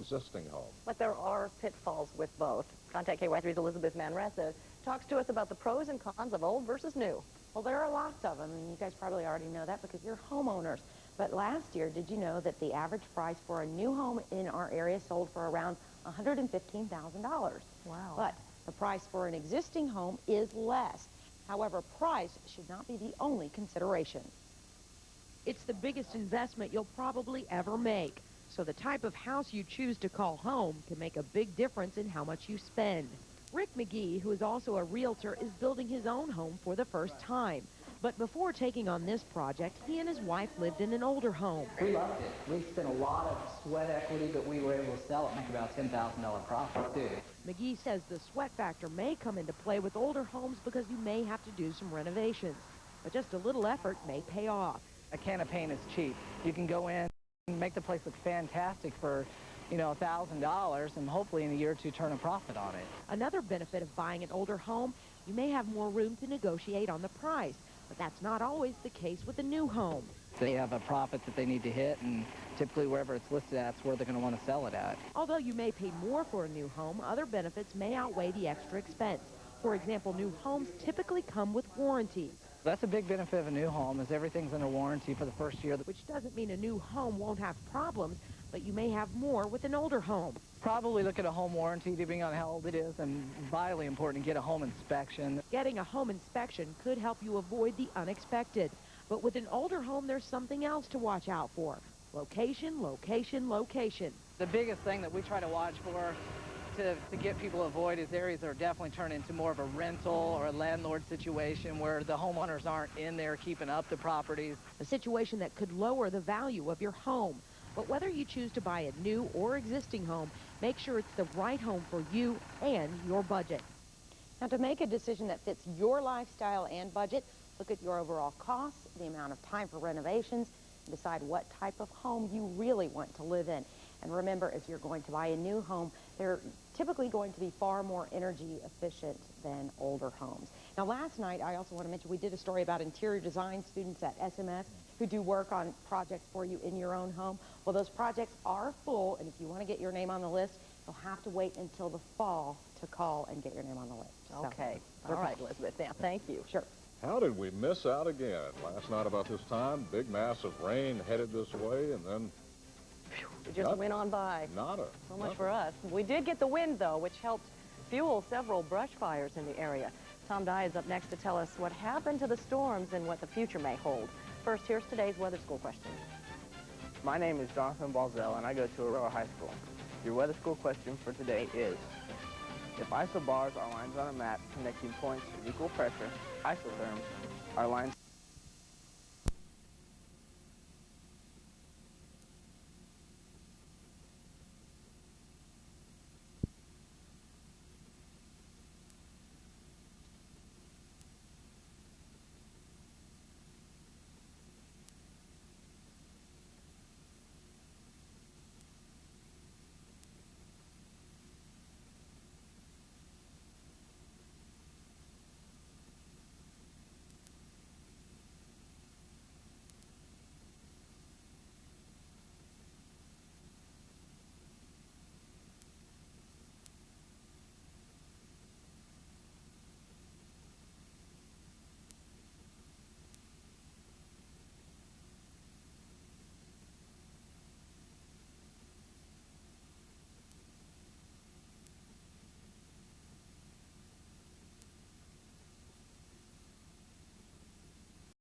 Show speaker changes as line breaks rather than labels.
existing home.
But there are pitfalls with both. Contact Ky3's Elizabeth Manresa talks to us about the pros and cons of old versus new.
Well, there are lots of them, and you guys probably already know that because you're homeowners. But last year, did you know that the average price for a new home in our area sold for around $115,000?
Wow.
But the price for an existing home is less. However, price should not be the only consideration.
It's the biggest investment you'll probably ever make. So the type of house you choose to call home can make a big difference in how much you spend. Rick McGee, who is also a realtor, is building his own home for the first time. But before taking on this project, he and his wife lived in an older home.
We loved it. We spent a lot of sweat equity, but we were able to sell it and make about $10,000 profit, too.
McGee says the sweat factor may come into play with older homes because you may have to do some renovations. But just a little effort may pay off.
A can of paint is cheap. You can go in and make the place look fantastic for, you know, $1,000 and hopefully in a year or two turn a profit on it.
Another benefit of buying an older home, you may have more room to negotiate on the price. But that's not always the case with a new home.
They have a profit that they need to hit, and typically wherever it's listed at, that's where they're going to want to sell it at.
Although you may pay more for a new home, other benefits may outweigh the extra expense. For example, new homes typically come with warranties.
That's a big benefit of a new home, is everything's under warranty for the first year.
Which doesn't mean a new home won't have problems, but you may have more with an older home.
Probably look at a home warranty, depending on how old it is, and vitally important to get a home inspection.
Getting a home inspection could help you avoid the unexpected. But with an older home, there's something else to watch out for. Location, location, location.
The biggest thing that we try to watch for to get people to avoid is areas that are definitely turned into more of a rental or a landlord situation where the homeowners aren't in there keeping up the properties.
A situation that could lower the value of your home. But whether you choose to buy a new or existing home, make sure it's the right home for you and your budget.
Now, to make a decision that fits your lifestyle and budget, look at your overall costs, the amount of time for renovations, and decide what type of home you really want to live in. And remember, if you're going to buy a new home, they're typically going to be far more energy efficient than older homes. Now, last night, I also want to mention we did a story about interior design students at SMS who do work on projects for you in your own home. Well, those projects are full, and if you want to get your name on the list, you'll have to wait until the fall to call and get your name on the list.
Okay. All right, Elizabeth. Now, thank you.
Sure.
How did we miss out again? Last night about this time, big mass of rain headed this way, and then
It just went on by.
nada.
So much for us. We did get the wind, though, which helped fuel several brush fires in the area. Tom Dye is up next to tell us what happened to the storms and what the future may hold. First, here's today's weather school question.
My name is Jonathan Balzell, and I go to Aurora High School. Your weather school question for today is, if isobars are lines on a map connecting points of equal pressure, isotherms are lines